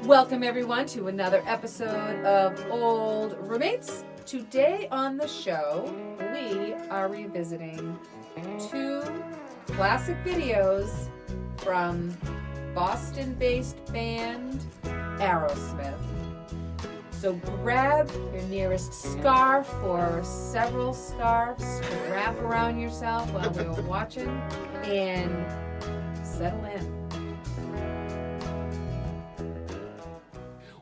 Welcome everyone to another episode of Old Roommates. Today on the show, we are revisiting two classic videos from Boston-based band Aerosmith. So grab your nearest scarf or several scarves to wrap around yourself while we're watching and settle in.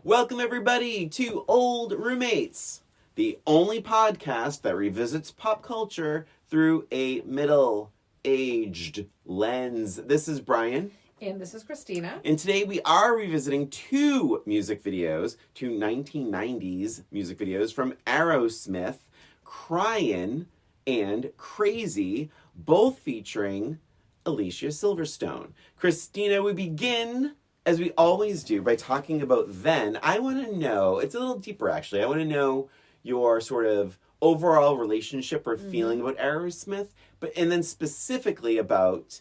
Welcome everybody to Old Roommates, the only podcast that revisits pop culture through a middle-aged lens. This is Brian. And this is Christina. And today we are revisiting two 1990s music videos from Aerosmith, Crying and Crazy, both featuring Alicia Silverstone. Christina, we begin, as we always do, by talking about then. I want to know, it's a little deeper actually, I want to know your sort of overall relationship or feeling about Aerosmith, and then specifically about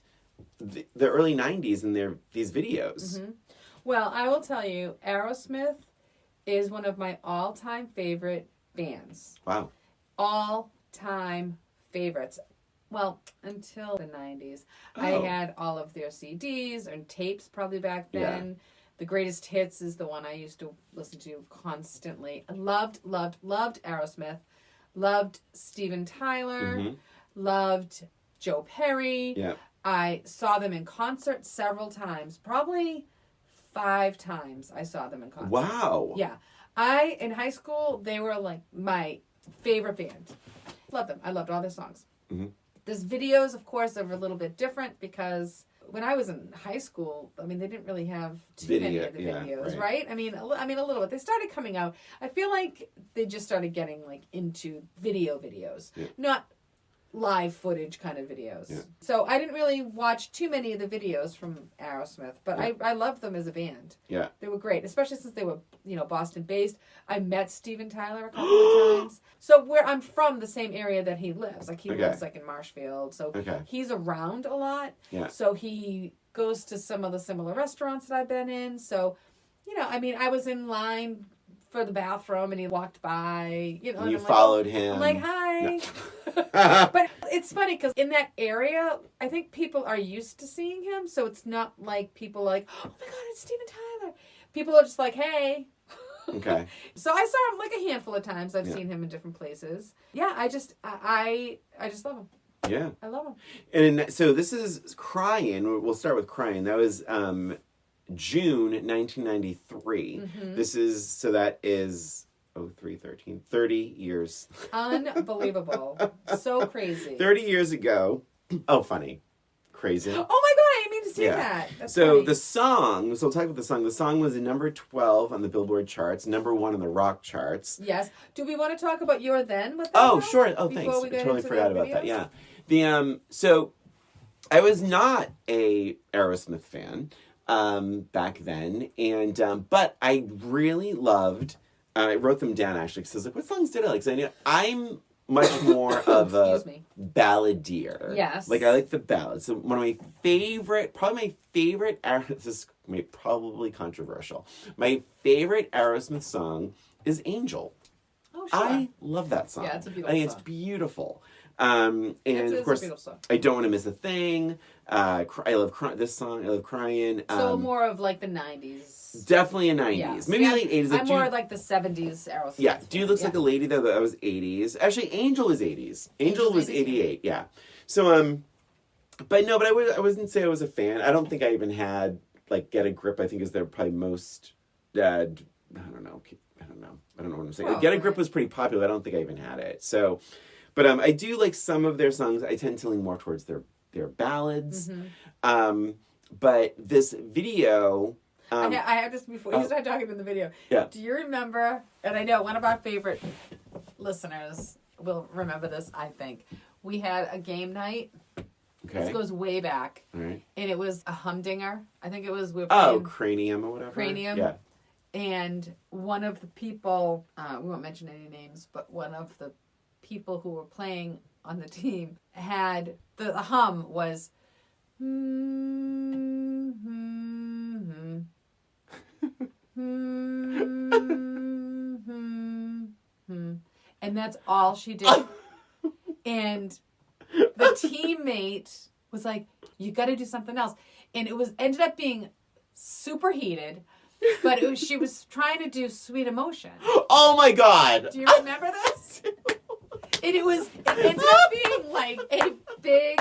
the early 90s and these videos. Mm-hmm. Well, I will tell you, Aerosmith is one of my all-time favorite bands. Wow. All-time favorites. Well, until the 90s. Oh. I had all of their CDs and tapes probably back then. Yeah. The Greatest Hits is the one I used to listen to constantly. I loved Aerosmith. Loved Steven Tyler. Mm-hmm. Loved Joe Perry. Yeah. I saw them in concert several times. Probably 5 times I saw them in concert. Wow. Yeah. In high school, they were like my favorite band. Loved them. I loved all their songs. Mm-hmm. There's videos, of course, are a little bit different because when I was in high school, I mean, they didn't really have too many of the videos, right? I mean, a little bit. They started coming out. I feel like they just started getting like into videos, not live footage kind of videos. Yeah. So I didn't really watch too many of the videos from Aerosmith, but I loved them as a band. Yeah. They were great, especially since they were, Boston based. I met Steven Tyler a couple of times. So where I'm from, the same area that he lives. Like he lives like in Marshfield. So he's around a lot. Yeah. So he goes to some of the similar restaurants that I've been in. So, I was in line for the bathroom and he walked by, and you followed him. I'm like, hi. No. But it's funny because in that area, I think people are used to seeing him. So it's not like people like, oh my God, it's Steven Tyler. People are just like, hey. Okay. So I saw him like a handful of times. I've seen him in different places. Yeah, I just love him. Yeah. I love him. And so this is Crying. We'll start with Crying. That was June 1993. Mm-hmm. That is 30 years. Unbelievable. So crazy. 30 years ago. Oh, funny. Crazy. Oh my God, I didn't mean to say that. That's so funny. The song, we'll talk about the song. The song was number 12 on the Billboard charts, number 1 on the rock charts. Yes. Do we want to talk about Your Then with that? Oh, sure. Oh, thanks. I totally forgot about that. Yeah. So I was not a Aerosmith fan back then, and but I really loved. I wrote them down actually because I was like, "What songs did I like?" Because I'm much more of a balladeer. Yes. Like I like the ballads. So one of my favorite, this is probably controversial. My favorite Aerosmith song is Angel. Oh, sure. I love that song. Yeah, it's a beautiful I think song. It's beautiful. And of course, I Don't Want to Miss a Thing. I love this song. I love Crying. So more of like the 90s. Definitely a 90s. Yes. Maybe late 80s. I'm more like the 70s Aerosmith. Yeah. Dude looks like a lady though. That was 80s. Actually, Angel is 80s. Angel was 88. Yeah. So but I wouldn't say I was a fan. I don't think I even had like Get a Grip. I think is their probably most. I don't know what I'm saying. Well, Get a Grip was pretty popular. I don't think I even had it. So. But I do like some of their songs. I tend to lean more towards their ballads. Mm-hmm. But this video... I have this before you start talking in the video. Yeah. Do you remember, and I know one of our favorite listeners will remember this, I think. We had a game night. Okay. This goes way back. All right. And it was a humdinger. I think it was... we were playing Cranium or whatever. Cranium. Yeah. And one of the people, we won't mention any names, but one of the people who were playing on the team had the hum was And that's all she did. And the teammate was like, you got to do something else. And it ended up being super heated, but she was trying to do Sweet Emotion. Oh my God. Do you remember this? And it ended up being like a big,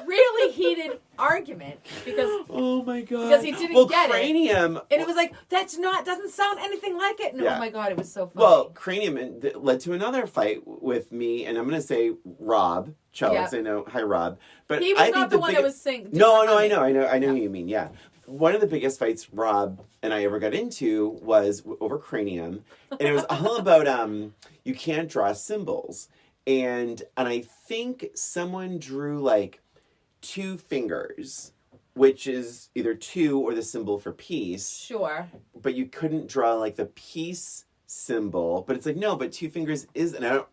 really heated argument because oh my God, because he didn't get Cranium, it, and it was like doesn't sound anything like it. And oh my God, it was so funny. Well, Cranium led to another fight with me, and I'm going to say Rob Chubs. I know, hi Rob, but he was not the one that was singing. No, I know who you mean. Yeah, one of the biggest fights Rob and I ever got into was over Cranium, and it was all about you can't draw symbols. And I think someone drew like 2 fingers, which is either 2 or the symbol for peace. Sure. But you couldn't draw like the peace symbol. But it's like, no, but 2 fingers is, and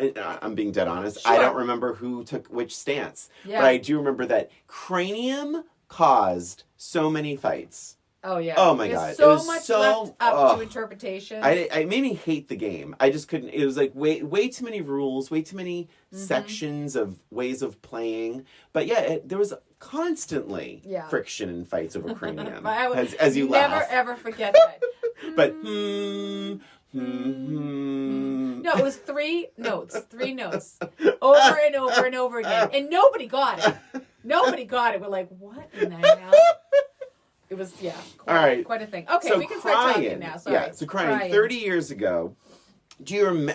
I'm being dead honest. Sure. I don't remember who took which stance. Yeah. But I do remember that Cranium caused so many fights. Oh yeah. Oh my God. So it was much left up to interpretation. I made me hate the game. I just couldn't. It was like way too many rules, way too many sections of ways of playing. But yeah, there was constantly friction and fights over Cranium. as you never laugh. Ever forget that. But no, it was 3 notes, over and over and over again, and nobody got it. We're like, what in the hell? It was, quite a thing. Okay, so we can start talking now. Sorry. Yeah, so crying 30 years ago. Do you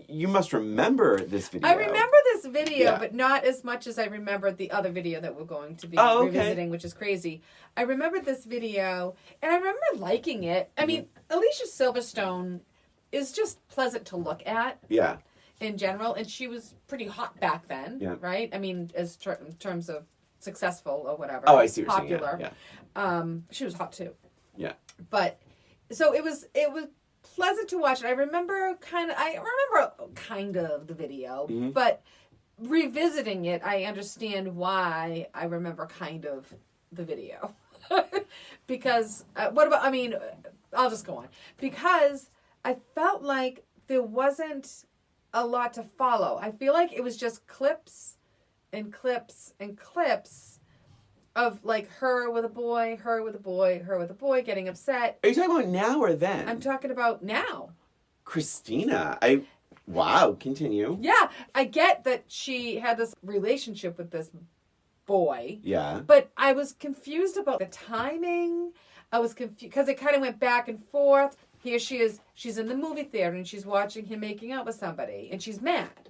you must remember this video. I remember this video, but not as much as I remember the other video that we're going to be revisiting, which is crazy. I remember this video, and I remember liking it. I mean, Alicia Silverstone is just pleasant to look at. Yeah. In general, and she was pretty hot back then, right? I mean, in terms of successful or whatever. Oh, I see what you're saying. Yeah. She was hot too. Yeah. But so it was pleasant to watch. And I remember kind of the video, but revisiting it, I understand why I remember kind of the video. Because I'll just go on. Because I felt like there wasn't a lot to follow. I feel like it was just clips and clips and clips of like her with a boy getting upset. Are you talking about now or then? I'm talking about now. Christina, continue. Yeah, I get that she had this relationship with this boy. Yeah. But I was confused about the timing. I was confused because it kind of went back and forth. Here she is. She's in the movie theater and she's watching him making out with somebody and she's mad.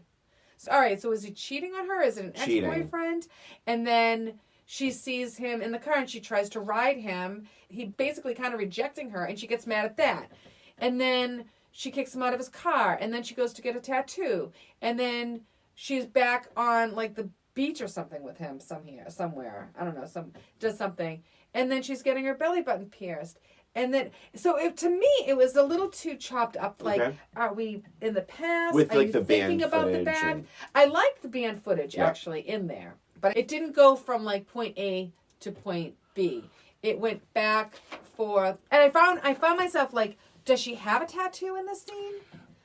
So, all right, so is he cheating on her? Is it an ex-boyfriend? And then she sees him in the car and she tries to ride him. He basically kind of rejecting her and she gets mad at that. And then she kicks him out of his car and then she goes to get a tattoo. And then she's back on like the beach or something with him somewhere. I don't know, does something. And then she's getting her belly button pierced. And then, to me, it was a little too chopped up. Like, are we in the past? With are like you the thinking band about footage. The band? I liked the band footage actually in there, but it didn't go from like point A to point B. It went back, forth, and I found myself like, does she have a tattoo in this scene?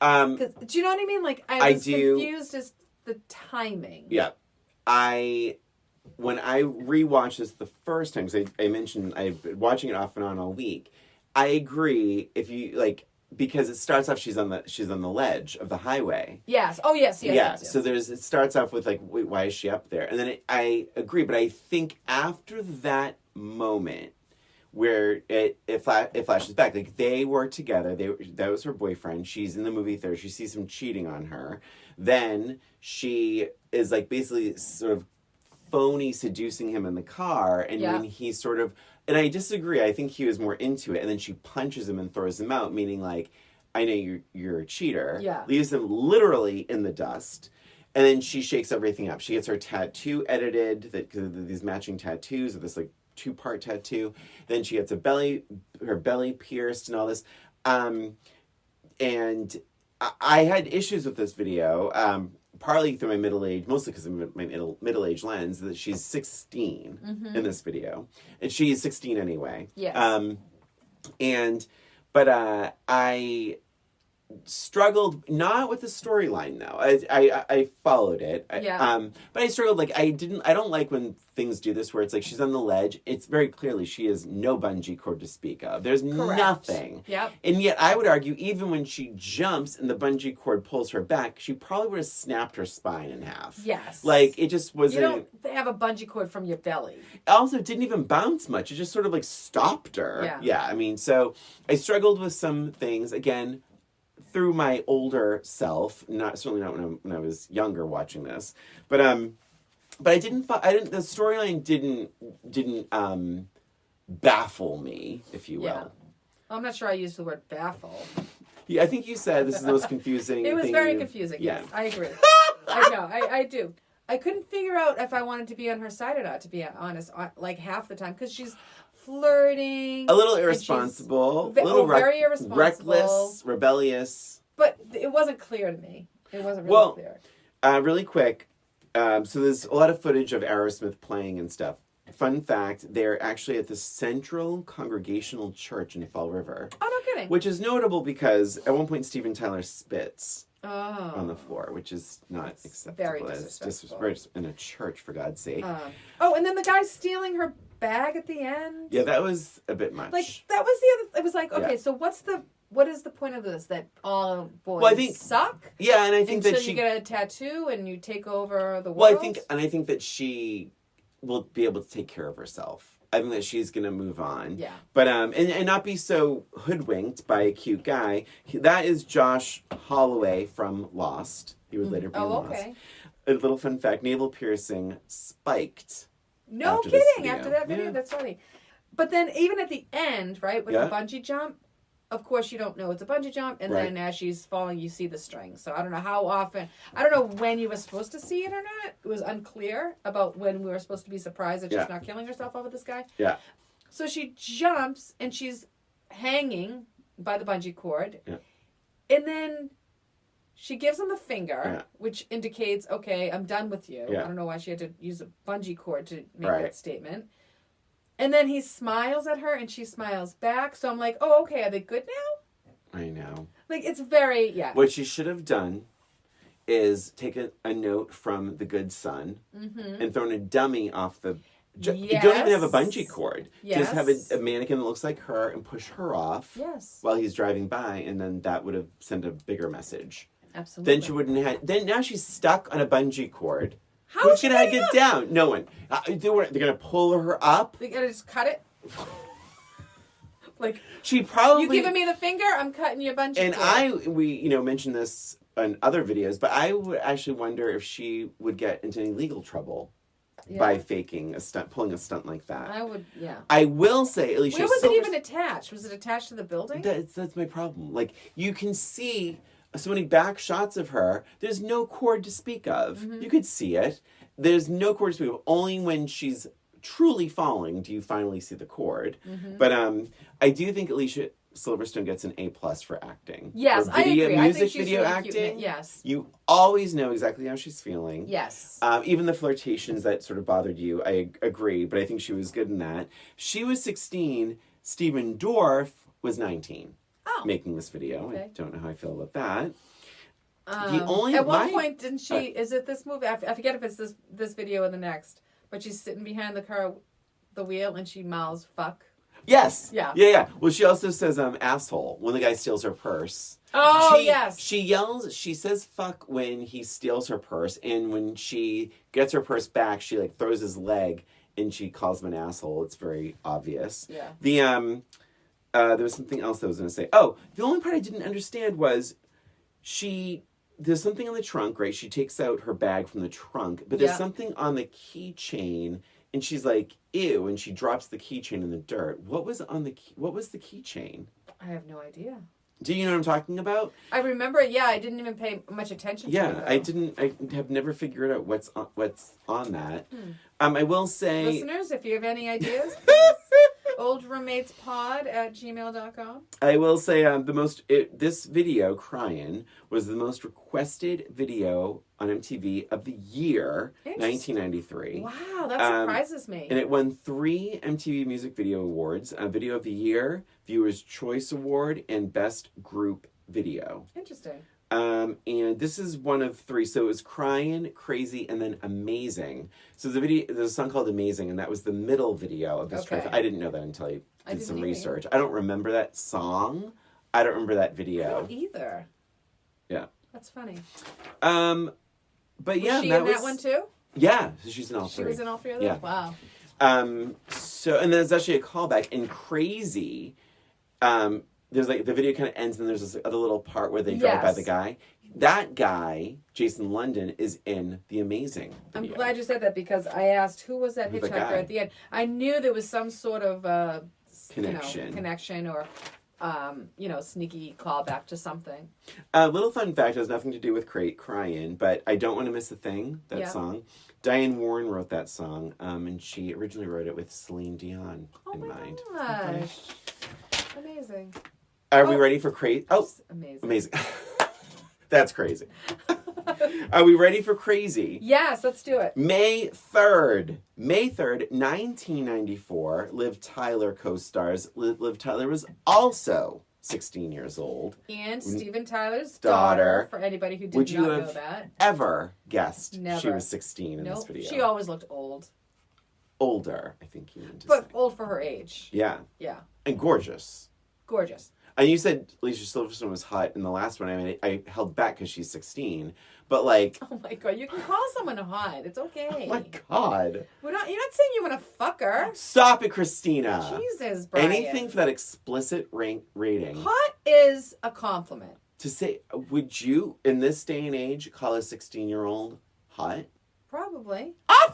Do you know what I mean? Like, I was confused as the timing. Yeah, when I rewatched this the first time, because I mentioned I've been watching it off and on all week. I agree. If you like, because it starts off, she's on the ledge of the highway. Yes. Oh, yes. Yes. So it starts off with like, wait, why is she up there? And then I agree, but I think after that moment where it flashes back, like they were together. That was her boyfriend. She's in the movie theater. She sees him cheating on her. Then she is like basically sort of phony seducing him in the car, and when he sort of, and I disagree, I think he was more into it, and then she punches him and throws him out, meaning like, I know you're a cheater, leaves him literally in the dust, and then she shakes everything up. She gets her tattoo edited, these matching tattoos of this like 2-part tattoo, then she gets her belly pierced and all this, and I had issues with this video, partly through my middle age, mostly because of my middle age lens, that she's 16 in this video. And she's 16 anyway. Yeah. But I struggled not with the storyline though. I followed it. But I struggled I don't like when things do this where it's like she's on the ledge. It's very clearly she has no bungee cord to speak of. There's nothing. Yep. And yet I would argue even when she jumps and the bungee cord pulls her back, she probably would have snapped her spine in half. Yes. It just wasn't. You don't have a bungee cord from your belly. Also, it didn't even bounce much. It just sort of stopped her. Yeah. Yeah. I mean, so I struggled with some things again. Through my older self, certainly not when I was younger watching this, but I didn't. The storyline didn't baffle me, if you will. Yeah. I'm not sure I used the word baffle. Yeah, I think you said this is the most confusing. It was thing very confusing. Yeah, yes, I agree. I know. I do. I couldn't figure out if I wanted to be on her side or not. To be honest, half the time because she's flirting, a little irresponsible, a little very irresponsible, reckless, rebellious. But it wasn't clear to me. It wasn't really clear. Really quick. So there's a lot of footage of Aerosmith playing and stuff. Fun fact: they're actually at the Central Congregational Church in Fall River. Oh, no kidding. Which is notable because at one point Steven Tyler spits on the Oh. floor, which is not acceptable. very It's disrespectful. just in a church, for God's sake. And then the guy stealing her bag at the end. Yeah, that was a bit much. That was the other. It was okay, Yeah. so what is the point of this? That all boys Well, I think- suck? Yeah, and I think Until that she. you get a tattoo and you take over the world. Well, I think that she will be able to take care of herself. I think that she's going to move on. Yeah. But and not be so hoodwinked by a cute guy. That is Josh Holloway from Lost. He would later be in Lost. okay. A little fun fact: navel piercing spiked. No after this kidding. video. After that video, Yeah. that's funny. But then even at the end, right, with Yeah. the bungee jump, of course you don't know it's a bungee jump, and then as she's falling, you see the string. So I don't know how often. I don't know when you were supposed to see it or not. It was unclear about when we were supposed to be surprised that she's not killing herself over this guy. Yeah. So she jumps and she's hanging by the bungee cord, Yeah. and then she gives him the finger, Yeah. which indicates, okay, I'm done with you. Yeah. I don't know why she had to use a bungee cord to make Right. that statement. And then he smiles at her and she smiles back. So I'm like, oh, okay, are they good now? I know. It's very, yeah. What she should have done is taken a note from the good son and thrown a dummy off the. You don't even have a bungee cord. Just have a mannequin that looks like her and push her off while he's driving by, and then that would have sent a bigger message. Absolutely. Then she wouldn't have. Then now she's stuck on a bungee cord. How Who's is she gonna getting get up? down? No one. They're gonna pull her up. They gotta just cut it. She probably. You giving me the finger? I'm cutting your bungee And cord. we mentioned this in other videos, but I would actually wonder if she would get into any legal trouble by faking a stunt, pulling a stunt like that. I would, yeah. I will say, Alicia. Where was it even attached? Was it attached to the building? That's my problem. You can see so many back shots of her. There's no cord to speak of. You could see it. There's no cord to speak of. Only when she's truly falling do you finally see the cord. But I do think Alicia Silverstone gets an A+ for acting. Yes, for I agree. I music think she's video really acting. cute. Yes. You always know exactly how she's feeling. Yes. Even the flirtations that sort of bothered you, I agree, but I think she was good in that. She was 16. Stephen Dorff was 19. Making this video. Okay. I don't know how I feel about that. At one point, didn't she? Is it this movie? I forget if it's this video or the next. But she's sitting behind the wheel, and she mouths "fuck." Yes. Yeah. Yeah. Well, she also says asshole when the guy steals her purse. Oh, yes. She yells. She says "fuck" when he steals her purse, and when she gets her purse back, she throws his leg and she calls him an asshole. It's very obvious. Yeah. There was something else I was going to say. Oh, the only part I didn't understand was there's something on the trunk, right? She takes out her bag from the trunk, but there's something on the keychain, and she's like, ew, and she drops the keychain in the dirt. What was the keychain? I have no idea. Do you know what I'm talking about? I remember it. Yeah, I didn't even pay much attention to it. Yeah, I didn't. I have never figured out what's on that. I will say, listeners, if you have any ideas, oldroommatespod@gmail.com. I will say this video, Crying, was the most requested video on MTV of the year 1993. Wow, that surprises me. And it won 3 MTV Music Video Awards, Video of the Year, Viewer's Choice Award, and Best Group Video. Interesting. And this is one of 3. So it was Crying, Crazy, and then Amazing. So there's a song called Amazing, and that was the middle video of this trifecta. I didn't know that until I did some research. I don't remember that song. I don't remember that video. I don't either. Yeah. That's funny. But yeah, was she in that one too? Yeah, so she's in all 3. She was in all 3 of them? Yeah. Wow. So, and there's actually a callback in Crazy. There's like, the video kind of ends and there's this other little part where they drive by the guy. That guy, Jason London, is in the Amazing video. I'm glad you said that because I asked who was that hitchhiker at the end. I knew there was some sort of connection or sneaky callback to something. A little fun fact has nothing to do with Crying, but I Don't Want to Miss a Thing, that song. Diane Warren wrote that song, and she originally wrote it with Celine Dion in mind. Oh my gosh. Amazing. Are we ready for crazy? Oh, amazing. That's crazy. Are we ready for crazy? Yes, let's do it. May 3rd, 1994, Liv Tyler co-stars. Liv Tyler was also 16 years old. And Steven Tyler's daughter, for anybody who did not know that. Ever guessed Never. She was 16 in this video? She always looked old. Older, I think you meant to say. But old for her age. Yeah. Yeah. And gorgeous. Gorgeous. And you said Alicia Silverstone was hot in the last one. I mean, I held back because she's 16. But like... Oh my God, you can call someone hot. It's okay. Oh my God. You're not saying you want to fuck her. Stop it, Christina. Jesus, Brian. Anything for that explicit rating. Hot is a compliment. To say, would you, in this day and age, call a 16-year-old hot? Probably. Ah!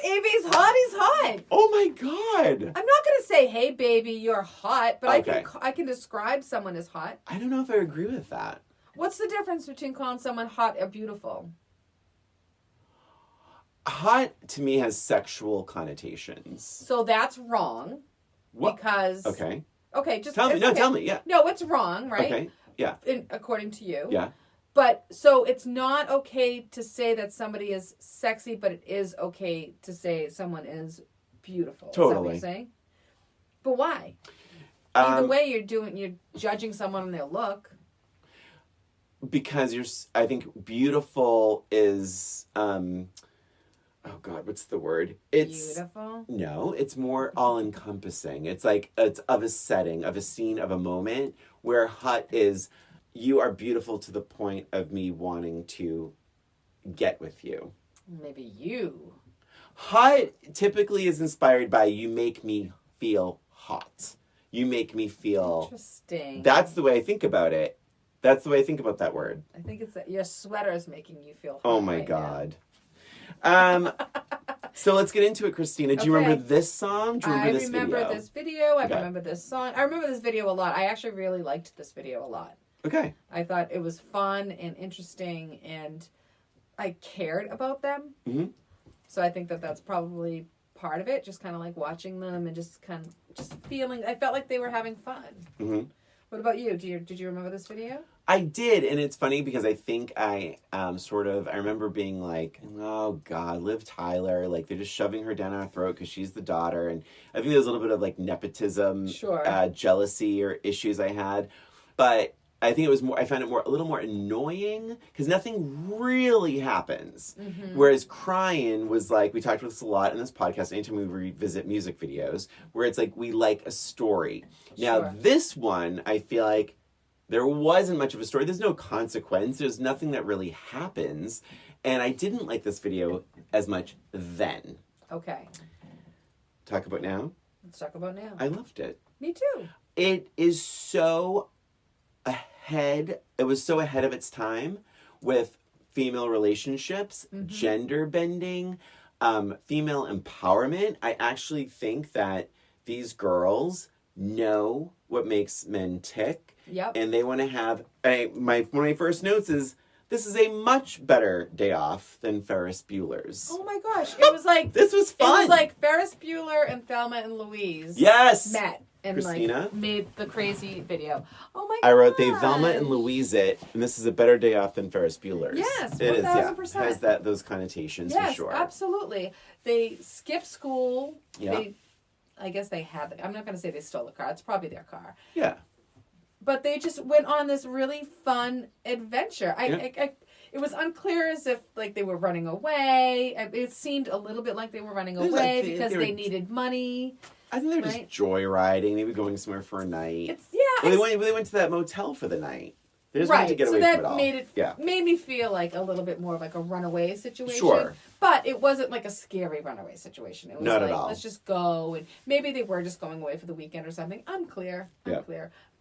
If he's hot, he's hot. Oh my God. I'm not going to say, hey, baby, you're hot, but okay. I can describe someone as hot. I don't know if I agree with that. What's the difference between calling someone hot or beautiful? Hot, to me, has sexual connotations. So that's wrong. What? Because... Okay. Okay, just... Tell me. No, tell me, yeah. No, it's wrong, right? Okay, yeah. According to you. Yeah. But, so it's not okay to say that somebody is sexy, but it is okay to say someone is beautiful. Totally. Is that what you're saying? But why? Either way, you're judging someone on their look. Because I think beautiful is, oh God, what's the word? It's beautiful? No, it's more all-encompassing. It's like, it's of a setting, of a scene, of a moment, where hot is... You are beautiful to the point of me wanting to get with you. Maybe you. Hot typically is inspired by you make me feel hot. You make me feel... Interesting. That's the way I think about it. That's the way I think about that word. I think it's that your sweater is making you feel hot. Oh my God. So let's get into it, Christina. Do you remember this song? Do you remember this video? I remember this video. I remember this song. I remember this video a lot. I actually really liked this video a lot. Okay. I thought it was fun and interesting, and I cared about them. Mm-hmm. So I think that that's probably part of it. Just kind of like watching them and just feeling. I felt like they were having fun. Mm-hmm. What about you? Did you remember this video? I did, and it's funny because I think I remember being like, oh God, Liv Tyler, like they're just shoving her down our throat because she's the daughter, and I think there's a little bit of like nepotism, jealousy or issues I had, but I think I found it a little more annoying because nothing really happens. Mm-hmm. Whereas Crying was like, we talked about this a lot in this podcast, anytime we revisit music videos, where it's like, we like a story. Sure. Now this one, I feel like there wasn't much of a story. There's no consequence. There's nothing that really happens. And I didn't like this video as much then. Okay. Talk about now? Let's talk about now. I loved it. Me too. It is so ahead. It was so ahead of its time with female relationships, gender bending, female empowerment. I actually think that these girls know what makes men tick. Yep. And they want to have... one of my first notes is This is a much better day off than Ferris Bueller's. Oh my gosh. It was like... This was fun. It was like Ferris Bueller and Thelma and Louise. Yes. Met. And Christina? made the crazy video. Oh my god. I wrote, they Velma and Louise it, and this is a better day off than Ferris Bueller's. Yes, 1000%. It is, yeah. It has those connotations for sure. Yes, absolutely. They skipped school. Yeah. I guess they had, I'm not going to say they stole the car. It's probably their car. Yeah. But they just went on this really fun adventure. It was unclear as if like they were running away. It seemed a little bit like they were running away because they needed money. I think they were just joyriding, maybe going somewhere for a night. They went to that motel for the night. They just wanted to get away from it all. Made me feel like a little bit more of like a runaway situation. Sure. But it wasn't like a scary runaway situation. It was not like, at all. Let's just go. And maybe they were just going away for the weekend or something. Unclear.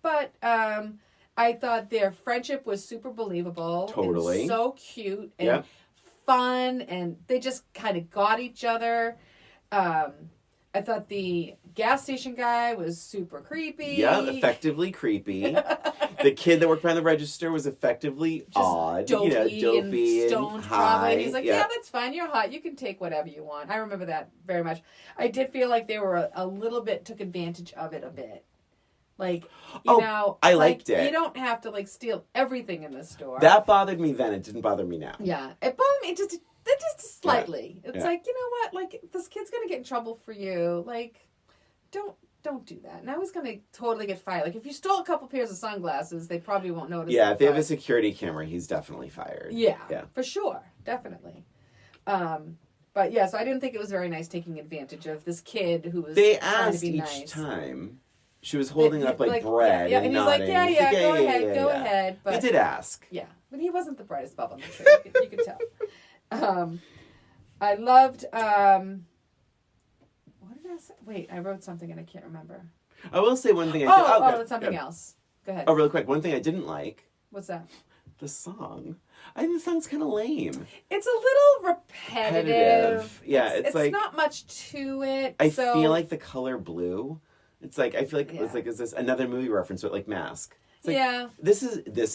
But I thought their friendship was super believable. Totally. And so cute and fun. And they just kind of got each other. I thought the gas station guy was super creepy. Yeah, effectively creepy. The kid that worked behind the register was effectively just odd. Dopey and stoned probably. And he's like, yeah, that's fine. You're hot. You can take whatever you want. I remember that very much. I did feel like they were a little bit, took advantage of it a bit. Like, I liked it. You don't have to, like, steal everything in the store. That bothered me then. It didn't bother me now. Yeah. It bothered me just slightly. Yeah. It's like, you know what? Like, this kid's going to get in trouble for you. Like, don't do that. Now he's going to totally get fired. Like, if you stole a couple pairs of sunglasses, they probably won't notice. Yeah, if they have a security camera, he's definitely fired. Yeah, for sure. Definitely. But, yeah, so I didn't think it was very nice taking advantage of this kid who was trying to be nice. Each time she was holding up, like bread and and he's nodding. like, go ahead. But he did ask. Yeah, but he wasn't the brightest bulb on the tree. You could tell. I loved... what did I say? Wait, I wrote something and I can't remember. I will say one thing. That's something else. Go ahead. Oh, really quick. One thing I didn't like. What's that? The song. I think the song's kind of lame. It's a little repetitive. Yeah, it's like... not much to it. I feel like the color blue. It's like, I feel like it's like, is this another movie reference with like Mask? It's like, this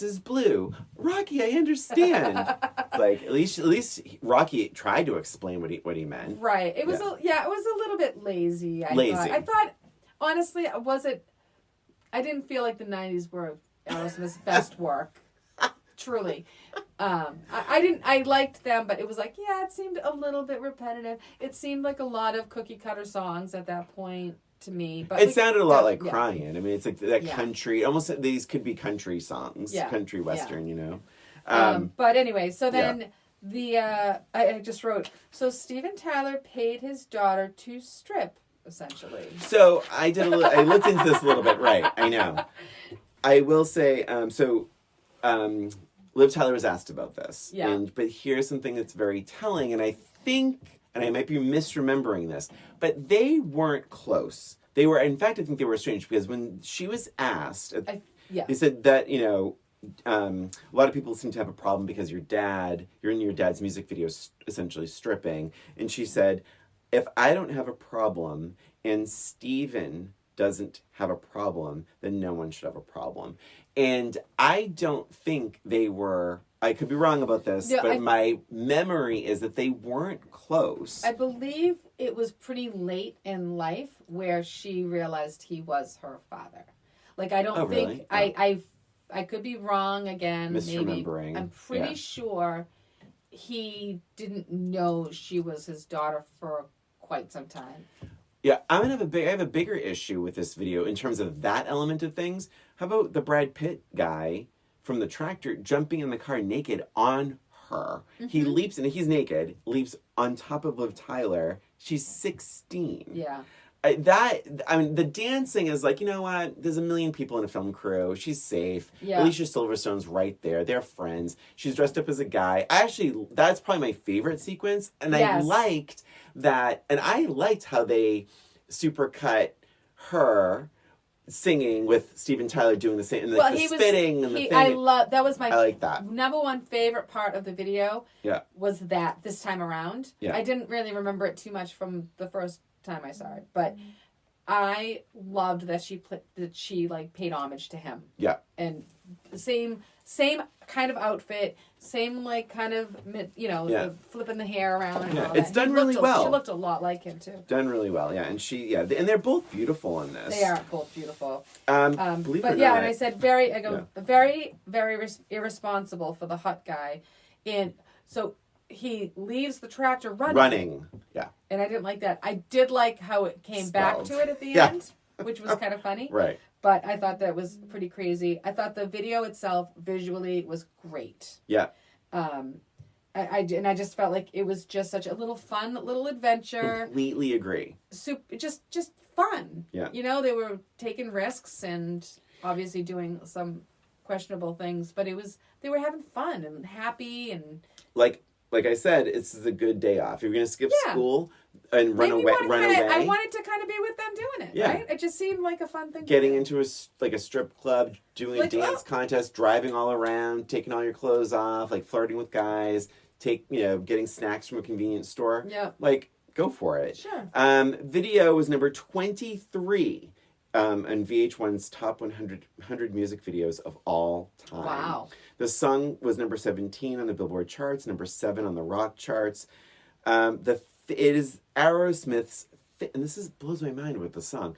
is blue. Rocky, I understand. It's like at least Rocky tried to explain what he meant. Right. It was it was a little bit lazy. I thought honestly, I didn't feel like the 90s were Aerosmith's best work. Truly. I liked them, but it was like, it seemed a little bit repetitive. It seemed like a lot of cookie cutter songs at that point. To me, but it sounded a lot like Crying. I mean, it's like that country. Almost these could be country songs, country western. You know. But anyway, so then I just wrote. So Steven Tyler paid his daughter to strip, essentially. So I did. I looked into this a little bit. Right, I know. I will say. Liv Tyler was asked about this. Yeah. But here's something that's very telling, and I think. And I might be misremembering this, but they weren't close. They were, in fact, I think they were estranged because when she was asked, they said that, a lot of people seem to have a problem because you're in your dad's music videos essentially stripping. And she said, if I don't have a problem and Steven doesn't have a problem, then no one should have a problem. And I don't think they were... I could be wrong about this, but my memory is that they weren't close. I believe it was pretty late in life where she realized he was her father. Like, I don't think... Really? I could be wrong again. Misremembering. Maybe. I'm pretty sure he didn't know she was his daughter for quite some time. Yeah, I have a bigger issue with this video in terms of that element of things. How about the Brad Pitt guy from the tractor jumping in the car naked on her? Mm-hmm. He leaps, and he's naked, leaps on top of Liv Tyler. She's 16. Yeah. The dancing is like, you know what? There's a million people in a film crew. She's safe. Yeah. Alicia Silverstone's right there. They're friends. She's dressed up as a guy. That's probably my favorite sequence. And I liked that. And I liked how they supercut her singing with Steven Tyler doing the same, and the spitting and the thing. That was my like that. number one favorite part of the video. Yeah. Was that this time around. Yeah. I didn't really remember it too much from the first time I saw it, but I loved that she paid homage to him. Yeah. And the same same kind of outfit, same like kind of the flipping the hair around. And all it's that. done really well. She looked a lot like him too. Done really well, yeah. And and they're both beautiful in this. They are both beautiful. Believe it or and not, I said very irresponsible for the hot guy, and so he leaves the tractor running. Yeah. And I didn't like that. I did like how it came back to it at the end, which was kind of funny. Right. But I thought that was pretty crazy. I thought the video itself, visually, was great. Yeah. I just felt like it was just such a fun little adventure. Completely agree. Just fun. Yeah. They were taking risks and obviously doing some questionable things, but they were having fun and happy and like I said, it's a good day off. You're going to skip school and run away. I wanted to kind of be with them doing it, right? It just seemed like a fun thing. Getting into a strip club, doing a dance contest, driving all around, taking all your clothes off, like flirting with guys, getting snacks from a convenience store. Yeah. Like, go for it. Sure. Video was number 23 on VH1's top 100 music videos of all time. Wow. The song was number 17 on the Billboard charts, number 7 on the rock charts. It is Aerosmith's, and this blows my mind with the song,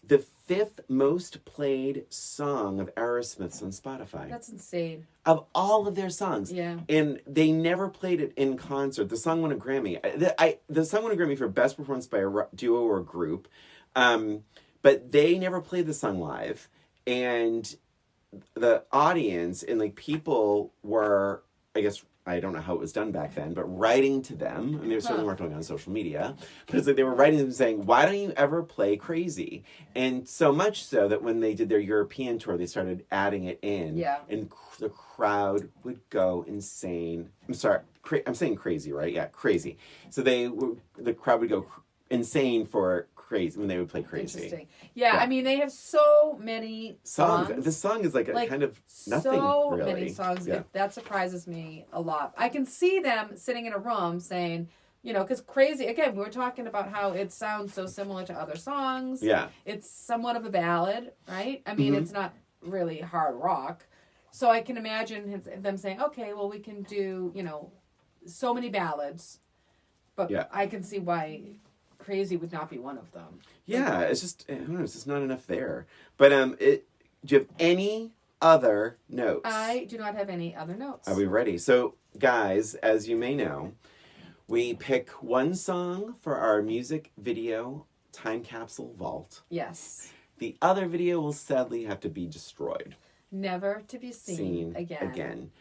the 5th most played song of Aerosmith's on Spotify. That's insane. Of all of their songs. Yeah. And they never played it in concert. The song won a Grammy. The song won a Grammy for Best Performance by a Duo or Group. But they never played the song live. And the audience and people were, I guess, I don't know how it was done back then, but writing to them, and they certainly weren't doing it on social media, but it's like they were writing to them saying, why don't you ever play Crazy? And so much so that when they did their European tour, they started adding it in. Yeah. And the crowd would go insane. I'm sorry, I'm saying crazy, right? Yeah, Crazy. So the crowd would go insane for Crazy when they would play Crazy. Interesting. Yeah, I mean, they have so many songs. This song is like a kind of nothing, so really. many songs. Yeah. That surprises me a lot. I can see them sitting in a room saying, because Crazy, again, we were talking about how it sounds so similar to other songs. Yeah. It's somewhat of a ballad, right? I mean, it's not really hard rock. So I can imagine them saying, okay, well, we can do, so many ballads. But I can see why Crazy would not be one of them. Yeah, it's just, I don't know, it's just not enough there. But do you have any other notes? I do not have any other notes. Are we ready? So, guys, as you may know, we pick one song for our music video time capsule vault. Yes. The other video will sadly have to be destroyed. Never to be seen again.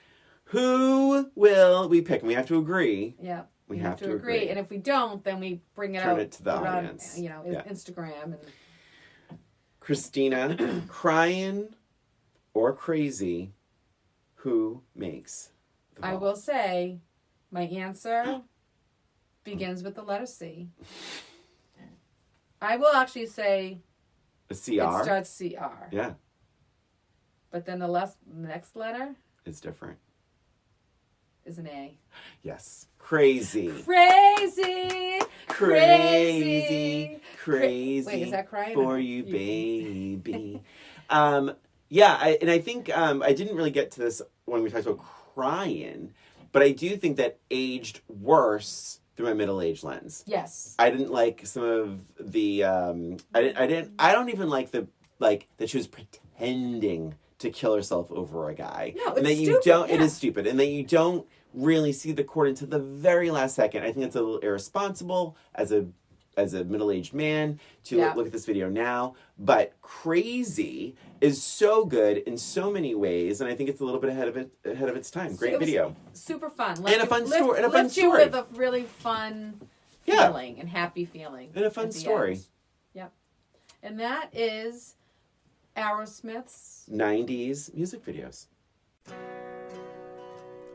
Who will we pick? And we have to agree. Yeah. We have to agree. And if we don't, then we bring it out. Turn it to the audience. Instagram. And... Christina, crying or crazy, who makes the vault? I will say my answer begins with the letter C. I will actually say a CR? It starts CR. Yeah. But then the next letter is different. Is an A. Yes. Crazy. Crazy. Crazy. Wait, is that crying? For you, baby. I think I didn't really get to this when we talked about crying, but I do think that aged worse through my middle-age lens. Yes. I didn't like some of the I don't even like that she was pretending to kill herself over a guy. No, and that it's you stupid. don't. Yeah. It is stupid, and that you don't really see the cord until the very last second. I think it's a little irresponsible as a middle-aged man to look at this video now. But Crazy is so good in so many ways, and I think it's a little bit ahead of its time. Great video, super fun, and a fun story. Lifts you with a really fun feeling and happy feeling, and a fun story. End. Yep, and that is Aerosmith's 90s music videos.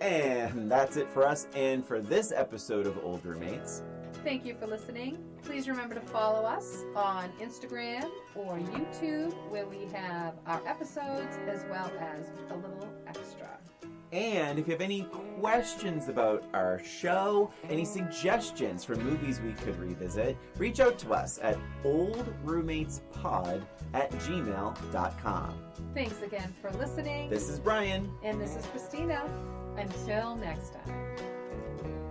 And that's it for us and for this episode of Old Roommates. Thank you for listening. Please remember to follow us on Instagram or YouTube, where we have our episodes as well as a little extra. And if you have any questions about our show, any suggestions for movies we could revisit, reach out to us at oldroommatespod@gmail.com. Thanks again for listening. This is Brian. And this is Christina. Until next time.